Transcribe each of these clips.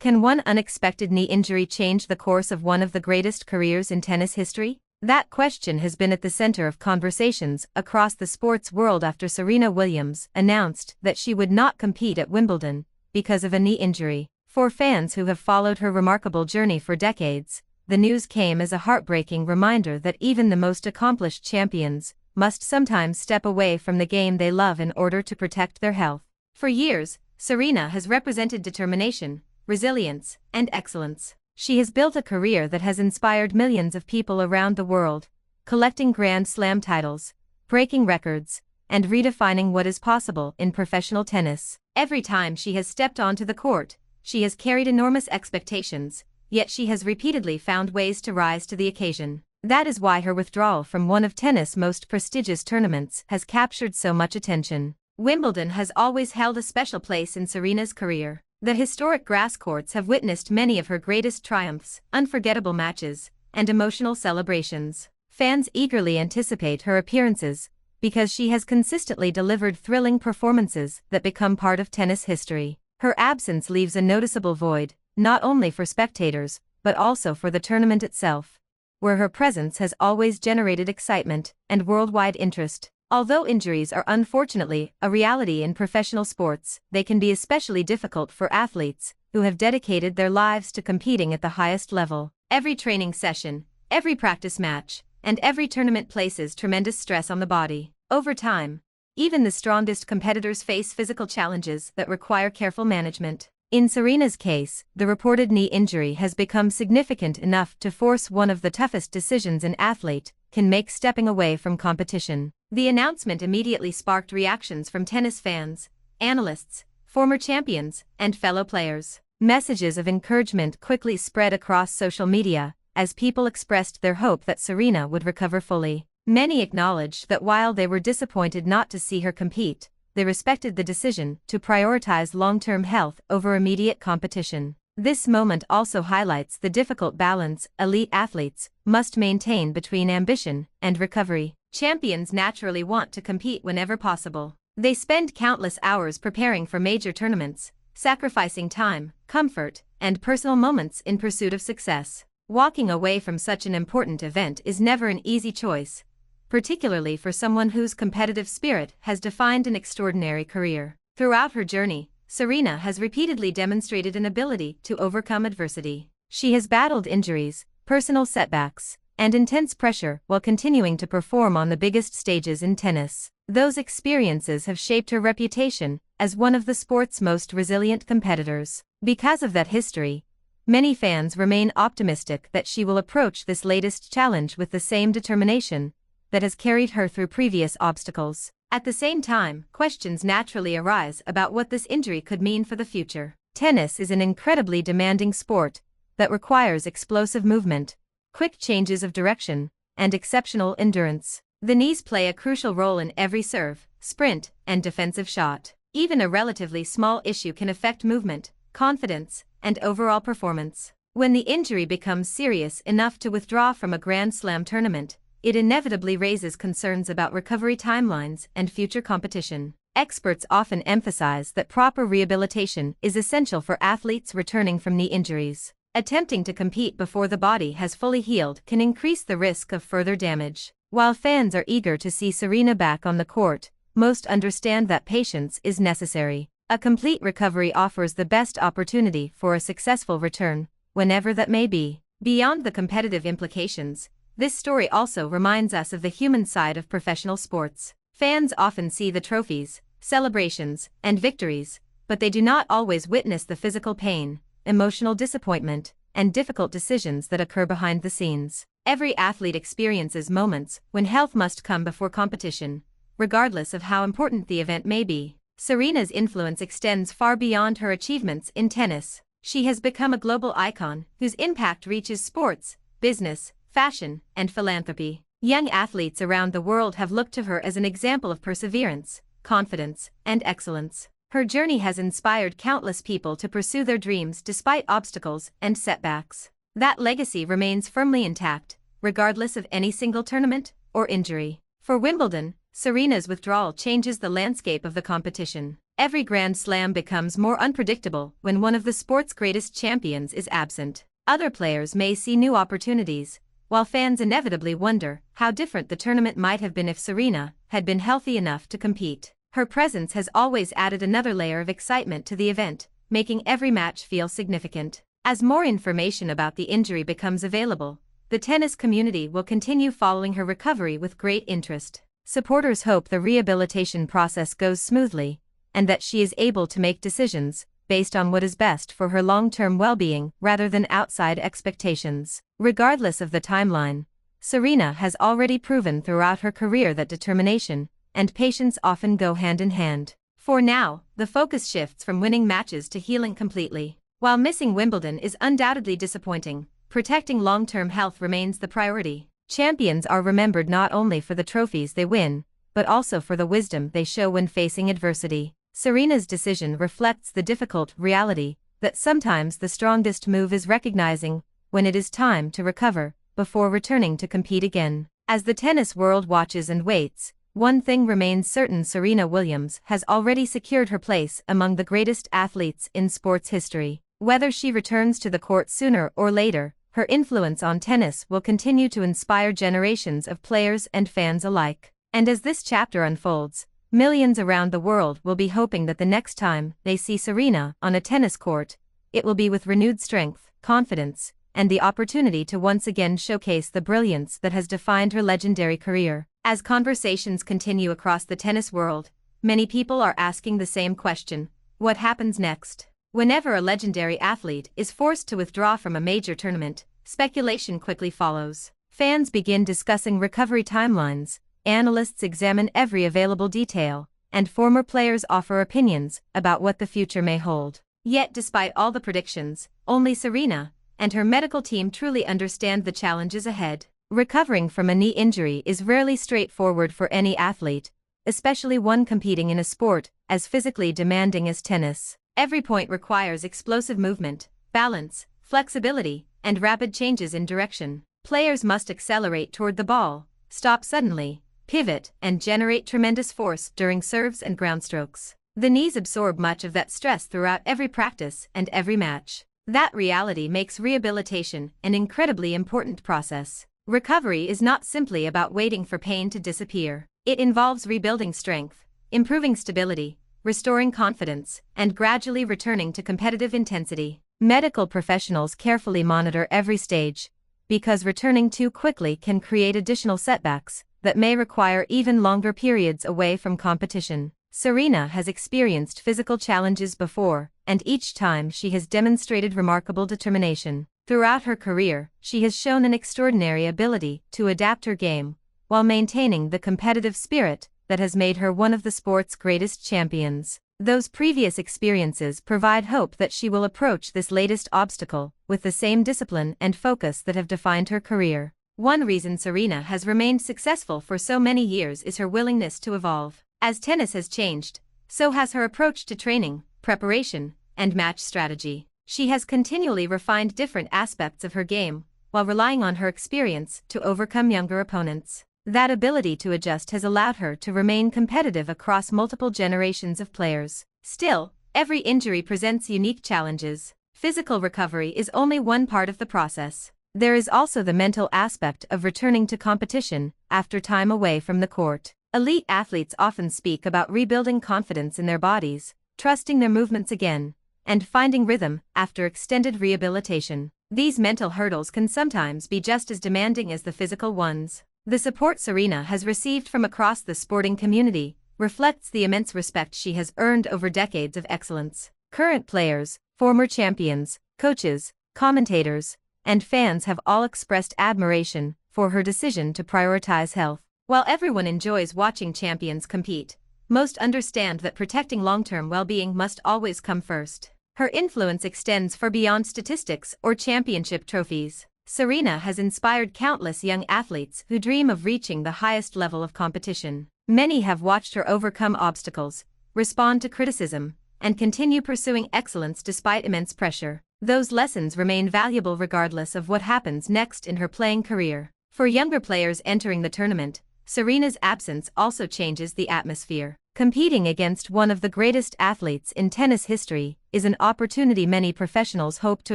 Can one unexpected knee injury change the course of one of the greatest careers in tennis history? That question has been at the center of conversations across the sports world after Serena Williams announced that she would not compete at Wimbledon because of a knee injury. For fans who have followed her remarkable journey for decades, the news came as a heartbreaking reminder that even the most accomplished champions must sometimes step away from the game they love in order to protect their health. For years, Serena has represented determination, resilience, and excellence. She has built a career that has inspired millions of people around the world, collecting Grand Slam titles, breaking records, and redefining what is possible in professional tennis. Every time she has stepped onto the court, she has carried enormous expectations, yet she has repeatedly found ways to rise to the occasion. That is why her withdrawal from one of tennis' most prestigious tournaments has captured so much attention. Wimbledon has always held a special place in Serena's career. The historic grass courts have witnessed many of her greatest triumphs, unforgettable matches, and emotional celebrations. Fans eagerly anticipate her appearances because she has consistently delivered thrilling performances that become part of tennis history. Her absence leaves a noticeable void, not only for spectators, but also for the tournament itself, where her presence has always generated excitement and worldwide interest. Although injuries are unfortunately a reality in professional sports, they can be especially difficult for athletes who have dedicated their lives to competing at the highest level. Every training session, every practice match, and every tournament places tremendous stress on the body. Over time, even the strongest competitors face physical challenges that require careful management. In Serena's case, the reported knee injury has become significant enough to force one of the toughest decisions an athlete can make: stepping away from competition. The announcement immediately sparked reactions from tennis fans, analysts, former champions, and fellow players. Messages of encouragement quickly spread across social media as people expressed their hope that Serena would recover fully. Many acknowledged that while they were disappointed not to see her compete, they respected the decision to prioritize long-term health over immediate competition. This moment also highlights the difficult balance elite athletes must maintain between ambition and recovery. Champions naturally want to compete whenever possible. They spend countless hours preparing for major tournaments, sacrificing time, comfort, and personal moments in pursuit of success. Walking away from such an important event is never an easy choice, particularly for someone whose competitive spirit has defined an extraordinary career. Throughout her journey, Serena has repeatedly demonstrated an ability to overcome adversity. She has battled injuries, personal setbacks, and intense pressure while continuing to perform on the biggest stages in tennis. Those experiences have shaped her reputation as one of the sport's most resilient competitors. Because of that history, many fans remain optimistic that she will approach this latest challenge with the same determination that has carried her through previous obstacles. At the same time, questions naturally arise about what this injury could mean for the future. Tennis is an incredibly demanding sport that requires explosive movement, quick changes of direction, and exceptional endurance. The knees play a crucial role in every serve, sprint, and defensive shot. Even a relatively small issue can affect movement, confidence, and overall performance. When the injury becomes serious enough to withdraw from a Grand Slam tournament, it inevitably raises concerns about recovery timelines and future competition. Experts often emphasize that proper rehabilitation is essential for athletes returning from knee injuries. Attempting to compete before the body has fully healed can increase the risk of further damage. While fans are eager to see Serena back on the court, most understand that patience is necessary. A complete recovery offers the best opportunity for a successful return, whenever that may be. Beyond the competitive implications, this story also reminds us of the human side of professional sports. Fans often see the trophies, celebrations, and victories, but they do not always witness the physical pain, emotional disappointment, and difficult decisions that occur behind the scenes. Every athlete experiences moments when health must come before competition, regardless of how important the event may be. Serena's influence extends far beyond her achievements in tennis. She has become a global icon whose impact reaches sports, business, fashion, and philanthropy. Young athletes around the world have looked to her as an example of perseverance, confidence, and excellence. Her journey has inspired countless people to pursue their dreams despite obstacles and setbacks. That legacy remains firmly intact, regardless of any single tournament or injury. For Wimbledon, Serena's withdrawal changes the landscape of the competition. Every Grand Slam becomes more unpredictable when one of the sport's greatest champions is absent. Other players may see new opportunities, while fans inevitably wonder how different the tournament might have been if Serena had been healthy enough to compete. Her presence has always added another layer of excitement to the event, making every match feel significant. As more information about the injury becomes available, the tennis community will continue following her recovery with great interest. Supporters hope the rehabilitation process goes smoothly, and that she is able to make decisions based on what is best for her long-term well-being rather than outside expectations. Regardless of the timeline, Serena has already proven throughout her career that determination and patience often go hand in hand. For now, the focus shifts from winning matches to healing completely. While missing Wimbledon is undoubtedly disappointing, protecting long-term health remains the priority. Champions are remembered not only for the trophies they win, but also for the wisdom they show when facing adversity. Serena's decision reflects the difficult reality that sometimes the strongest move is recognizing when it is time to recover before returning to compete again. As the tennis world watches and waits, one thing remains certain: Serena Williams has already secured her place among the greatest athletes in sports history. Whether she returns to the court sooner or later, her influence on tennis will continue to inspire generations of players and fans alike. And as this chapter unfolds, millions around the world will be hoping that the next time they see Serena on a tennis court, it will be with renewed strength, confidence, and the opportunity to once again showcase the brilliance that has defined her legendary career. As conversations continue across the tennis world, many people are asking the same question: what happens next? Whenever a legendary athlete is forced to withdraw from a major tournament, speculation quickly follows. Fans begin discussing recovery timelines, analysts examine every available detail, and former players offer opinions about what the future may hold. Yet despite all the predictions, only Serena and her medical team truly understand the challenges ahead. Recovering from a knee injury is rarely straightforward for any athlete, especially one competing in a sport as physically demanding as tennis. Every point requires explosive movement, balance, flexibility, and rapid changes in direction. Players must accelerate toward the ball, stop suddenly, pivot, and generate tremendous force during serves and ground strokes. The knees absorb much of that stress throughout every practice and every match. That reality makes rehabilitation an incredibly important process. Recovery is not simply about waiting for pain to disappear. It involves rebuilding strength, improving stability, restoring confidence, and gradually returning to competitive intensity. Medical professionals carefully monitor every stage, because returning too quickly can create additional setbacks that may require even longer periods away from competition. Serena has experienced physical challenges before, and each time she has demonstrated remarkable determination. Throughout her career, she has shown an extraordinary ability to adapt her game, while maintaining the competitive spirit that has made her one of the sport's greatest champions. Those previous experiences provide hope that she will approach this latest obstacle with the same discipline and focus that have defined her career. One reason Serena has remained successful for so many years is her willingness to evolve. As tennis has changed, so has her approach to training, preparation, and match strategy. She has continually refined different aspects of her game, while relying on her experience to overcome younger opponents. That ability to adjust has allowed her to remain competitive across multiple generations of players. Still, every injury presents unique challenges. Physical recovery is only one part of the process. There is also the mental aspect of returning to competition after time away from the court. Elite athletes often speak about rebuilding confidence in their bodies, trusting their movements again, and finding rhythm after extended rehabilitation. These mental hurdles can sometimes be just as demanding as the physical ones. The support Serena has received from across the sporting community reflects the immense respect she has earned over decades of excellence. Current players, former champions, coaches, commentators, and fans have all expressed admiration for her decision to prioritize health. While everyone enjoys watching champions compete, most understand that protecting long-term well-being must always come first. Her influence extends far beyond statistics or championship trophies. Serena has inspired countless young athletes who dream of reaching the highest level of competition. Many have watched her overcome obstacles, respond to criticism, and continue pursuing excellence despite immense pressure. Those lessons remain valuable regardless of what happens next in her playing career. For younger players entering the tournament, Serena's absence also changes the atmosphere. Competing against one of the greatest athletes in tennis history is an opportunity many professionals hope to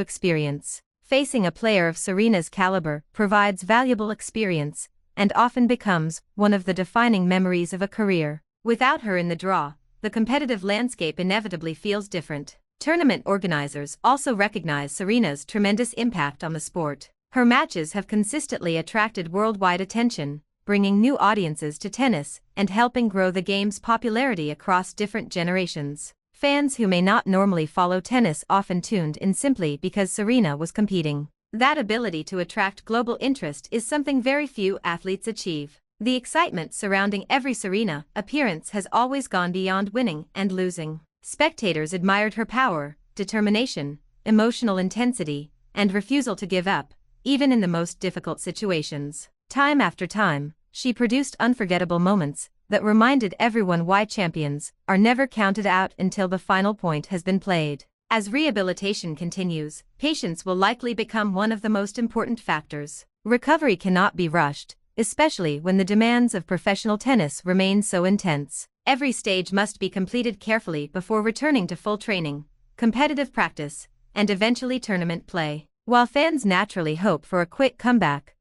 experience. Facing a player of Serena's caliber provides valuable experience and often becomes one of the defining memories of a career. Without her in the draw, the competitive landscape inevitably feels different. Tournament organizers also recognize Serena's tremendous impact on the sport. Her matches have consistently attracted worldwide attention, bringing new audiences to tennis and helping grow the game's popularity across different generations. Fans who may not normally follow tennis often tuned in simply because Serena was competing. That ability to attract global interest is something very few athletes achieve. The excitement surrounding every Serena appearance has always gone beyond winning and losing. Spectators admired her power, determination, emotional intensity, and refusal to give up, even in the most difficult situations. Time after time, she produced unforgettable moments that reminded everyone why champions are never counted out until the final point has been played. As rehabilitation continues, patience will likely become one of the most important factors. Recovery cannot be rushed, especially when the demands of professional tennis remain so intense. Every stage must be completed carefully before returning to full training, competitive practice, and eventually tournament play. While fans naturally hope for a quick comeback,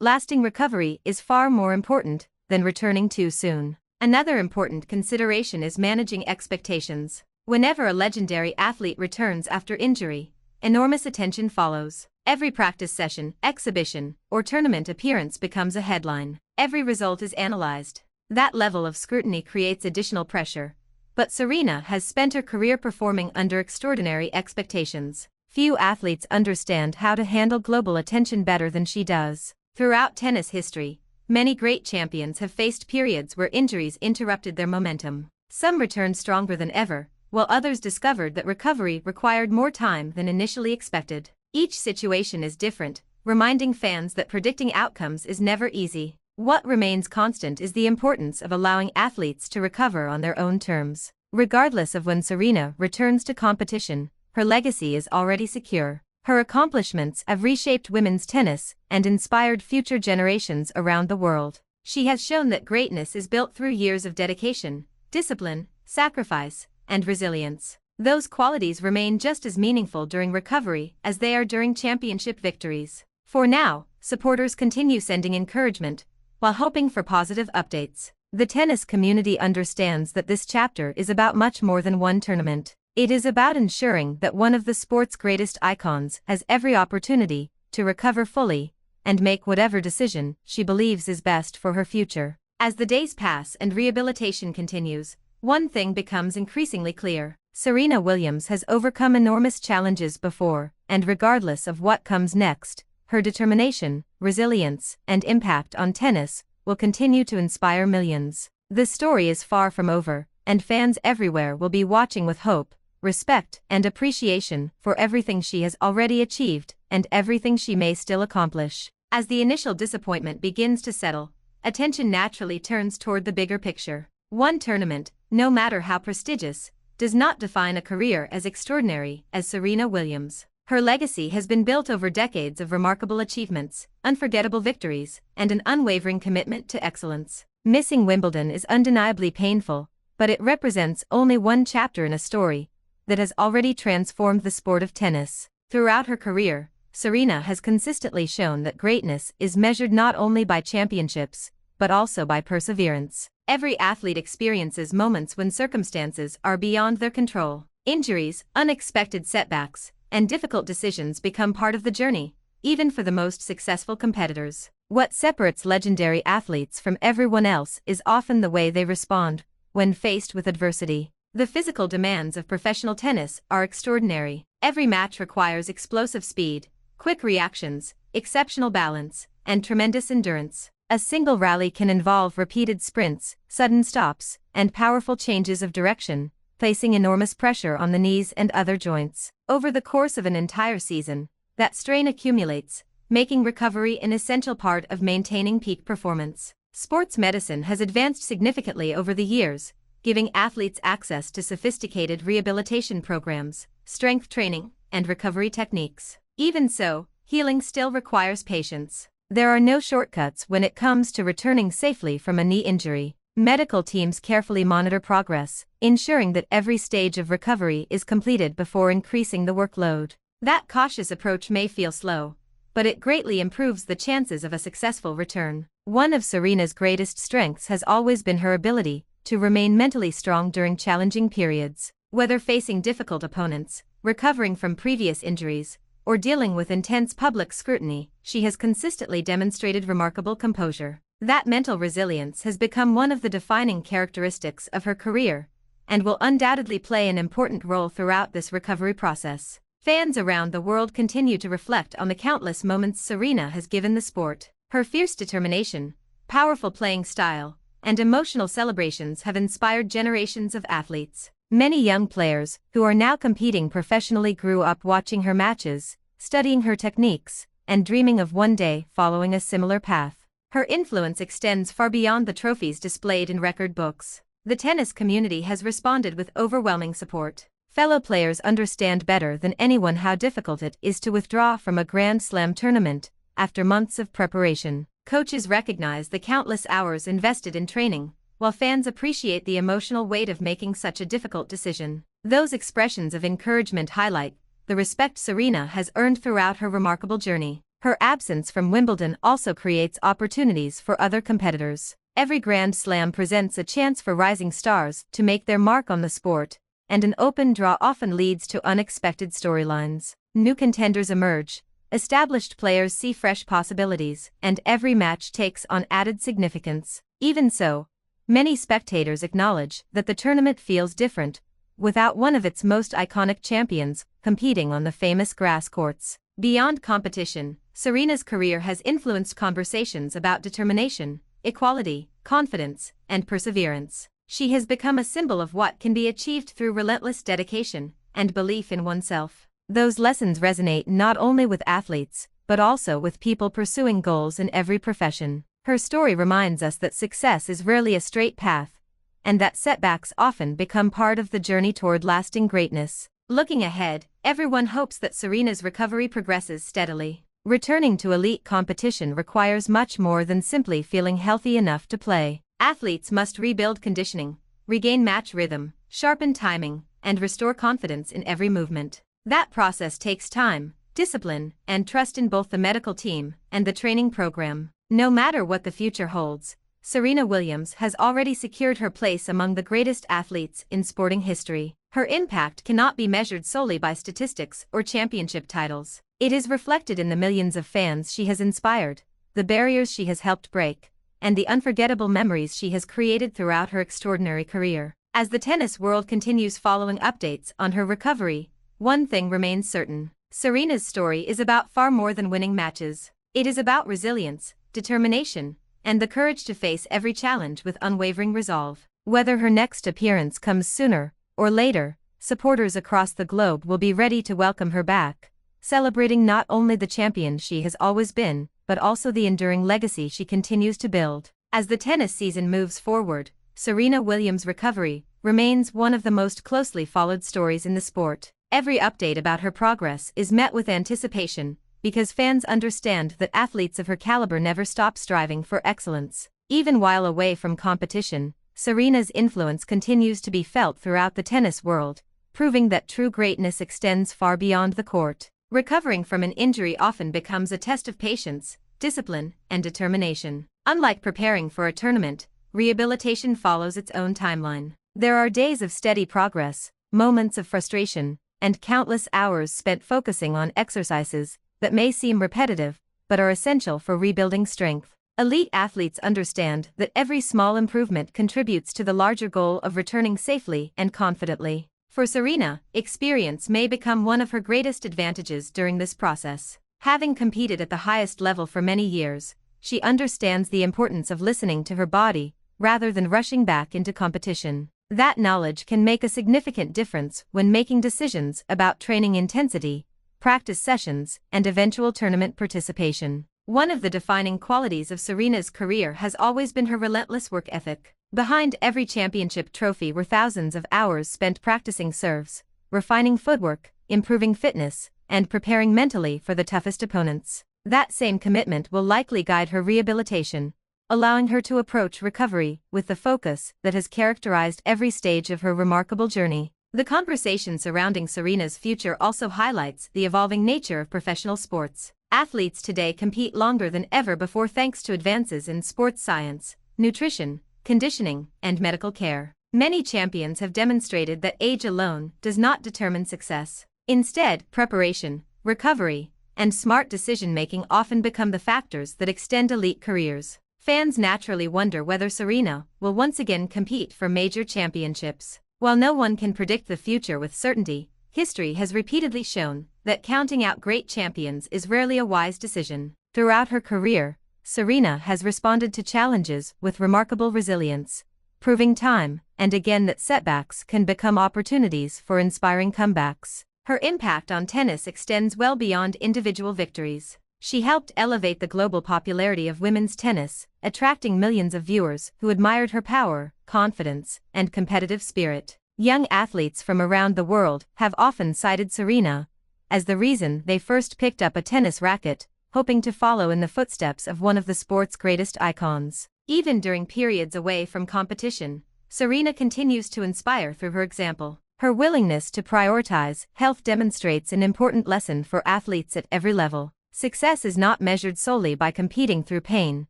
lasting recovery is far more important than returning too soon. Another important consideration is managing expectations. Whenever a legendary athlete returns after injury, enormous attention follows. Every practice session, exhibition, or tournament appearance becomes a headline. Every result is analyzed. That level of scrutiny creates additional pressure. But Serena has spent her career performing under extraordinary expectations. Few athletes understand how to handle global attention better than she does. Throughout tennis history, many great champions have faced periods where injuries interrupted their momentum. Some returned stronger than ever, while others discovered that recovery required more time than initially expected. Each situation is different, reminding fans that predicting outcomes is never easy. What remains constant is the importance of allowing athletes to recover on their own terms. Regardless of when Serena returns to competition, her legacy is already secure. Her accomplishments have reshaped women's tennis and inspired future generations around the world. She has shown that greatness is built through years of dedication, discipline, sacrifice, and resilience. Those qualities remain just as meaningful during recovery as they are during championship victories. For now, supporters continue sending encouragement while hoping for positive updates. The tennis community understands that this chapter is about much more than one tournament. It is about ensuring that one of the sport's greatest icons has every opportunity to recover fully and make whatever decision she believes is best for her future. As the days pass and rehabilitation continues, one thing becomes increasingly clear. Serena Williams has overcome enormous challenges before, and regardless of what comes next, her determination, resilience, and impact on tennis will continue to inspire millions. The story is far from over, and fans everywhere will be watching with hope, respect, and appreciation for everything she has already achieved and everything she may still accomplish. As the initial disappointment begins to settle, attention naturally turns toward the bigger picture. One tournament, no matter how prestigious, does not define a career as extraordinary as Serena Williams. Her legacy has been built over decades of remarkable achievements, unforgettable victories, and an unwavering commitment to excellence. Missing Wimbledon is undeniably painful, but it represents only one chapter in a story that has already transformed the sport of tennis. Throughout her career, Serena has consistently shown that greatness is measured not only by championships, but also by perseverance. Every athlete experiences moments when circumstances are beyond their control. Injuries, unexpected setbacks, and difficult decisions become part of the journey, even for the most successful competitors. What separates legendary athletes from everyone else is often the way they respond when faced with adversity. The physical demands of professional tennis are extraordinary. Every match requires explosive speed, quick reactions, exceptional balance, and tremendous endurance. A single rally can involve repeated sprints, sudden stops, and powerful changes of direction, placing enormous pressure on the knees and other joints. Over the course of an entire season, that strain accumulates, making recovery an essential part of maintaining peak performance. Sports medicine has advanced significantly over the years, giving athletes access to sophisticated rehabilitation programs, strength training, and recovery techniques. Even so, healing still requires patience. There are no shortcuts when it comes to returning safely from a knee injury. Medical teams carefully monitor progress, ensuring that every stage of recovery is completed before increasing the workload. That cautious approach may feel slow, but it greatly improves the chances of a successful return. One of Serena's greatest strengths has always been her ability to remain mentally strong during challenging periods. Whether facing difficult opponents, recovering from previous injuries, or dealing with intense public scrutiny, she has consistently demonstrated remarkable composure. That mental resilience has become one of the defining characteristics of her career, and will undoubtedly play an important role throughout this recovery process. Fans around the world continue to reflect on the countless moments Serena has given the sport. Her fierce determination, powerful playing style, and emotional celebrations have inspired generations of athletes. Many young players, who are now competing professionally, grew up watching her matches, studying her techniques, and dreaming of one day following a similar path. Her influence extends far beyond the trophies displayed in record books. The tennis community has responded with overwhelming support. Fellow players understand better than anyone how difficult it is to withdraw from a Grand Slam tournament after months of preparation. Coaches recognize the countless hours invested in training, while fans appreciate the emotional weight of making such a difficult decision. Those expressions of encouragement highlight the respect Serena has earned throughout her remarkable journey. Her absence from Wimbledon also creates opportunities for other competitors. Every Grand Slam presents a chance for rising stars to make their mark on the sport, and an open draw often leads to unexpected storylines. New contenders emerge, established players see fresh possibilities, and every match takes on added significance. Even so, many spectators acknowledge that the tournament feels different, without one of its most iconic champions competing on the famous grass courts. Beyond competition, Serena's career has influenced conversations about determination, equality, confidence, and perseverance. She has become a symbol of what can be achieved through relentless dedication and belief in oneself. Those lessons resonate not only with athletes, but also with people pursuing goals in every profession. Her story reminds us that success is rarely a straight path, and that setbacks often become part of the journey toward lasting greatness. Looking ahead, everyone hopes that Serena's recovery progresses steadily. Returning to elite competition requires much more than simply feeling healthy enough to play. Athletes must rebuild conditioning, regain match rhythm, sharpen timing, and restore confidence in every movement. That process takes time, discipline, and trust in both the medical team and the training program. No matter what the future holds, Serena Williams has already secured her place among the greatest athletes in sporting history. Her impact cannot be measured solely by statistics or championship titles. It is reflected in the millions of fans she has inspired, the barriers she has helped break, and the unforgettable memories she has created throughout her extraordinary career. As the tennis world continues following updates on her recovery, one thing remains certain. Serena's story is about far more than winning matches. It is about resilience, determination, and the courage to face every challenge with unwavering resolve. Whether her next appearance comes sooner or later, supporters across the globe will be ready to welcome her back, celebrating not only the champion she has always been, but also the enduring legacy she continues to build. As the tennis season moves forward, Serena Williams' recovery remains one of the most closely followed stories in the sport. Every update about her progress is met with anticipation, because fans understand that athletes of her caliber never stop striving for excellence. Even while away from competition, Serena's influence continues to be felt throughout the tennis world, proving that true greatness extends far beyond the court. Recovering from an injury often becomes a test of patience, discipline, and determination. Unlike preparing for a tournament, rehabilitation follows its own timeline. There are days of steady progress, moments of frustration, and countless hours spent focusing on exercises that may seem repetitive, but are essential for rebuilding strength. Elite athletes understand that every small improvement contributes to the larger goal of returning safely and confidently. For Serena, experience may become one of her greatest advantages during this process. Having competed at the highest level for many years, she understands the importance of listening to her body rather than rushing back into competition. That knowledge can make a significant difference when making decisions about training intensity, practice sessions, and eventual tournament participation. One of the defining qualities of Serena's career has always been her relentless work ethic. Behind every championship trophy were thousands of hours spent practicing serves, refining footwork, improving fitness, and preparing mentally for the toughest opponents. That same commitment will likely guide her rehabilitation, allowing her to approach recovery with the focus that has characterized every stage of her remarkable journey. The conversation surrounding Serena's future also highlights the evolving nature of professional sports. Athletes today compete longer than ever before thanks to advances in sports science, nutrition, conditioning, and medical care. Many champions have demonstrated that age alone does not determine success. Instead, preparation, recovery, and smart decision-making often become the factors that extend elite careers. Fans naturally wonder whether Serena will once again compete for major championships. While no one can predict the future with certainty, history has repeatedly shown that counting out great champions is rarely a wise decision. Throughout her career, Serena has responded to challenges with remarkable resilience, proving time and again that setbacks can become opportunities for inspiring comebacks. Her impact on tennis extends well beyond individual victories. She helped elevate the global popularity of women's tennis, attracting millions of viewers who admired her power, confidence, and competitive spirit. Young athletes from around the world have often cited Serena as the reason they first picked up a tennis racket, hoping to follow in the footsteps of one of the sport's greatest icons. Even during periods away from competition, Serena continues to inspire through her example. Her willingness to prioritize health demonstrates an important lesson for athletes at every level. Success is not measured solely by competing through pain,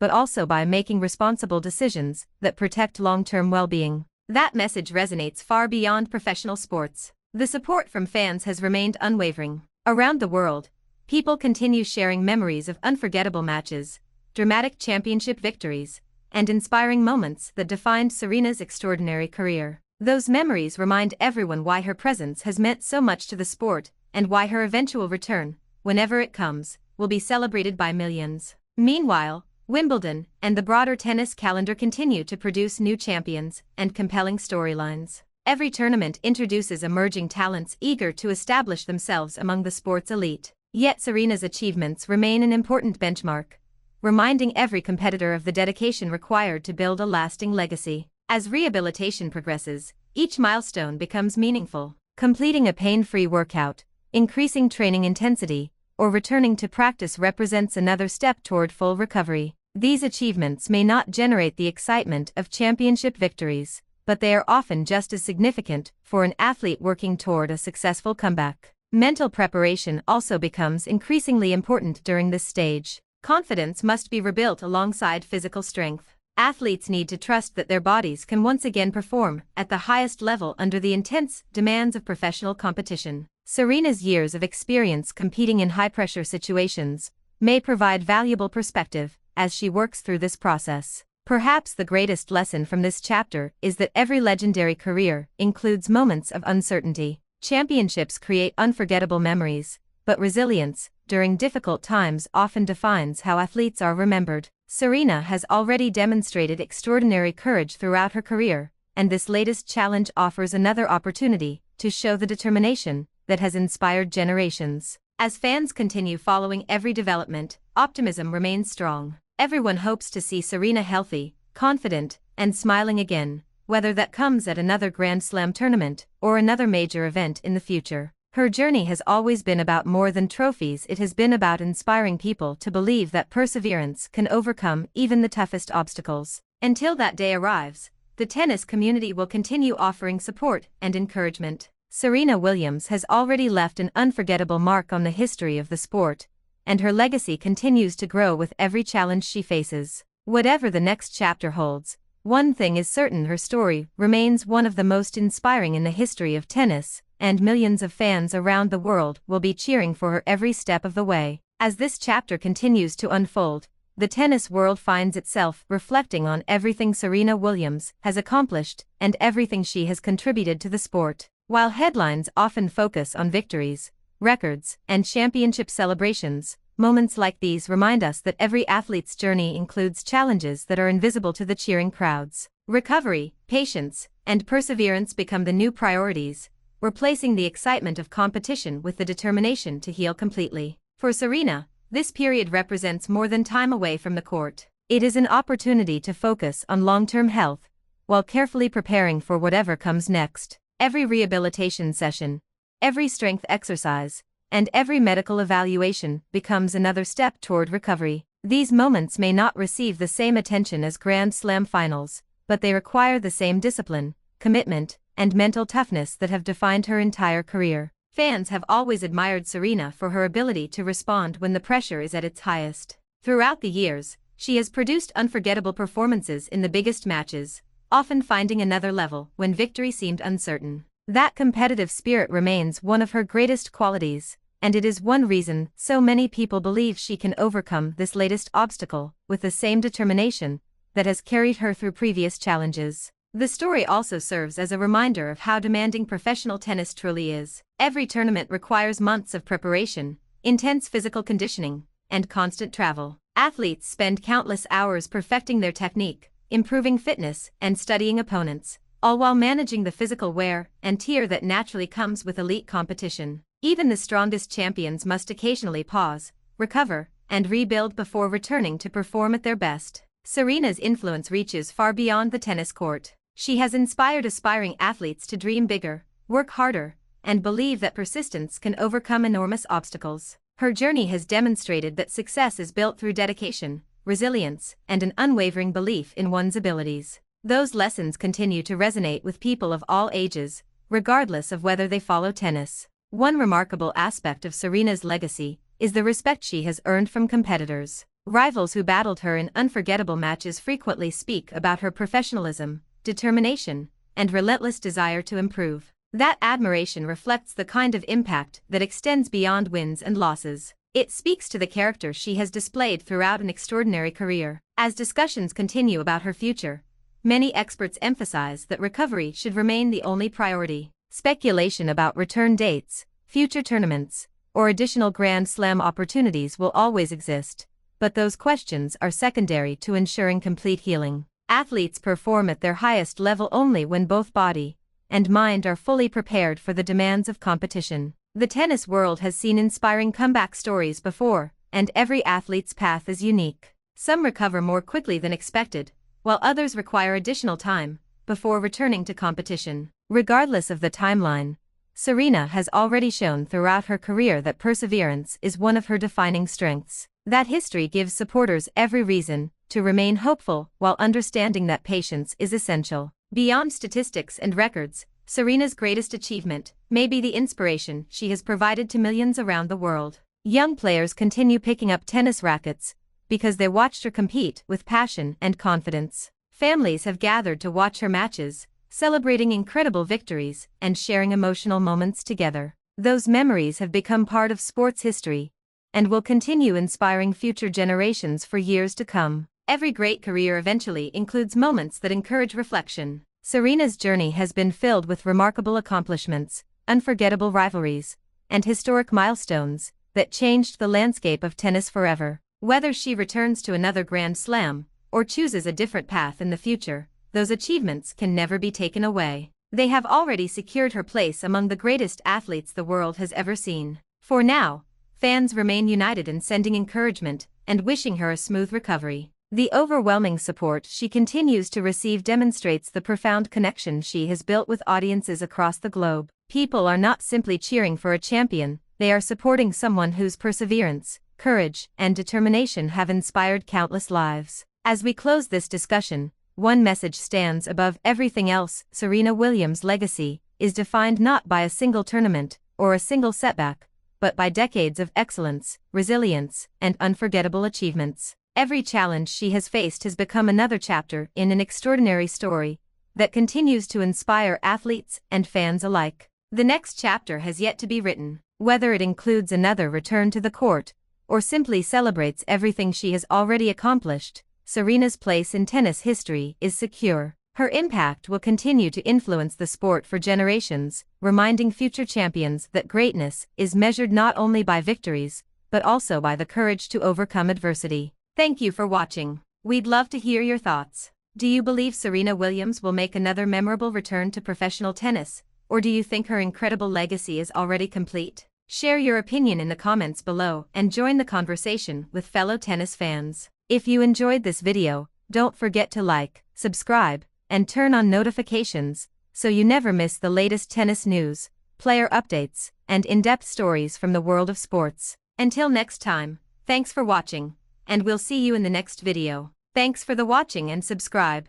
but also by making responsible decisions that protect long-term well-being. That message resonates far beyond professional sports. The support from fans has remained unwavering. Around the world, people continue sharing memories of unforgettable matches, dramatic championship victories, and inspiring moments that defined Serena's extraordinary career. Those memories remind everyone why her presence has meant so much to the sport, and why her eventual return, whenever it comes, will be celebrated by millions. Meanwhile, Wimbledon and the broader tennis calendar continue to produce new champions and compelling storylines. Every tournament introduces emerging talents eager to establish themselves among the sport's elite. Yet Serena's achievements remain an important benchmark, reminding every competitor of the dedication required to build a lasting legacy. As rehabilitation progresses, each milestone becomes meaningful. Completing a pain-free workout, increasing training intensity, or returning to practice represents another step toward full recovery. These achievements may not generate the excitement of championship victories, but they are often just as significant for an athlete working toward a successful comeback. Mental preparation also becomes increasingly important during this stage. Confidence must be rebuilt alongside physical strength. Athletes need to trust that their bodies can once again perform at the highest level under the intense demands of professional competition. Serena's years of experience competing in high-pressure situations may provide valuable perspective as she works through this process. Perhaps the greatest lesson from this chapter is that every legendary career includes moments of uncertainty. Championships create unforgettable memories, but resilience during difficult times often defines how athletes are remembered. Serena has already demonstrated extraordinary courage throughout her career, and this latest challenge offers another opportunity to show the determination that has inspired generations. As fans continue following every development, optimism remains strong. Everyone hopes to see Serena healthy, confident, and smiling again, whether that comes at another Grand Slam tournament or another major event in the future. Her journey has always been about more than trophies. It has been about inspiring people to believe that perseverance can overcome even the toughest obstacles. Until that day arrives, the tennis community will continue offering support and encouragement. Serena Williams has already left an unforgettable mark on the history of the sport, and her legacy continues to grow with every challenge she faces. Whatever the next chapter holds, one thing is certain: her story remains one of the most inspiring in the history of tennis, and millions of fans around the world will be cheering for her every step of the way. As this chapter continues to unfold, the tennis world finds itself reflecting on everything Serena Williams has accomplished and everything she has contributed to the sport. While headlines often focus on victories, records, and championship celebrations, moments like these remind us that every athlete's journey includes challenges that are invisible to the cheering crowds. Recovery, patience, and perseverance become the new priorities, replacing the excitement of competition with the determination to heal completely. For Serena, this period represents more than time away from the court. It is an opportunity to focus on long-term health, while carefully preparing for whatever comes next. Every rehabilitation session, every strength exercise, and every medical evaluation becomes another step toward recovery. These moments may not receive the same attention as Grand Slam finals, but they require the same discipline, commitment, and mental toughness that have defined her entire career. Fans have always admired Serena for her ability to respond when the pressure is at its highest. Throughout the years, she has produced unforgettable performances in the biggest matches, often finding another level when victory seemed uncertain. That competitive spirit remains one of her greatest qualities, and it is one reason so many people believe she can overcome this latest obstacle with the same determination that has carried her through previous challenges. The story also serves as a reminder of how demanding professional tennis truly is. Every tournament requires months of preparation, intense physical conditioning, and constant travel. Athletes spend countless hours perfecting their technique, improving fitness, and studying opponents, all while managing the physical wear and tear that naturally comes with elite competition. Even the strongest champions must occasionally pause, recover, and rebuild before returning to perform at their best. Serena's influence reaches far beyond the tennis court. She has inspired aspiring athletes to dream bigger, work harder, and believe that persistence can overcome enormous obstacles. Her journey has demonstrated that success is built through dedication, resilience, and an unwavering belief in one's abilities. Those lessons continue to resonate with people of all ages, regardless of whether they follow tennis. One remarkable aspect of Serena's legacy is the respect she has earned from competitors. Rivals who battled her in unforgettable matches frequently speak about her professionalism, determination, and relentless desire to improve. That admiration reflects the kind of impact that extends beyond wins and losses. It speaks to the character she has displayed throughout an extraordinary career. As discussions continue about her future, many experts emphasize that recovery should remain the only priority. Speculation about return dates, future tournaments, or additional Grand Slam opportunities will always exist, but those questions are secondary to ensuring complete healing. Athletes perform at their highest level only when both body and mind are fully prepared for the demands of competition. The tennis world has seen inspiring comeback stories before, and every athlete's path is unique. Some recover more quickly than expected, while others require additional time before returning to competition. Regardless of the timeline, Serena has already shown throughout her career that perseverance is one of her defining strengths. That history gives supporters every reason to remain hopeful while understanding that patience is essential. Beyond statistics and records, Serena's greatest achievement may be the inspiration she has provided to millions around the world. Young players continue picking up tennis rackets because they watched her compete with passion and confidence. Families have gathered to watch her matches, celebrating incredible victories and sharing emotional moments together. Those memories have become part of sports history and will continue inspiring future generations for years to come. Every great career eventually includes moments that encourage reflection. Serena's journey has been filled with remarkable accomplishments, unforgettable rivalries, and historic milestones that changed the landscape of tennis forever. Whether she returns to another Grand Slam or chooses a different path in the future, those achievements can never be taken away. They have already secured her place among the greatest athletes the world has ever seen. For now, fans remain united in sending encouragement and wishing her a smooth recovery. The overwhelming support she continues to receive demonstrates the profound connection she has built with audiences across the globe. People are not simply cheering for a champion, they are supporting someone whose perseverance, courage, and determination have inspired countless lives. As we close this discussion, one message stands above everything else: Serena Williams' legacy is defined not by a single tournament or a single setback, but by decades of excellence, resilience, and unforgettable achievements. Every challenge she has faced has become another chapter in an extraordinary story that continues to inspire athletes and fans alike. The next chapter has yet to be written. Whether it includes another return to the court or simply celebrates everything she has already accomplished, Serena's place in tennis history is secure. Her impact will continue to influence the sport for generations, reminding future champions that greatness is measured not only by victories, but also by the courage to overcome adversity. Thank you for watching. We'd love to hear your thoughts. Do you believe Serena Williams will make another memorable return to professional tennis, or do you think her incredible legacy is already complete? Share your opinion in the comments below and join the conversation with fellow tennis fans. If you enjoyed this video, don't forget to like, subscribe, and turn on notifications so you never miss the latest tennis news, player updates, and in-depth stories from the world of sports. Until next time, thanks for watching, and we'll see you in the next video. Thanks for the watching and subscribe.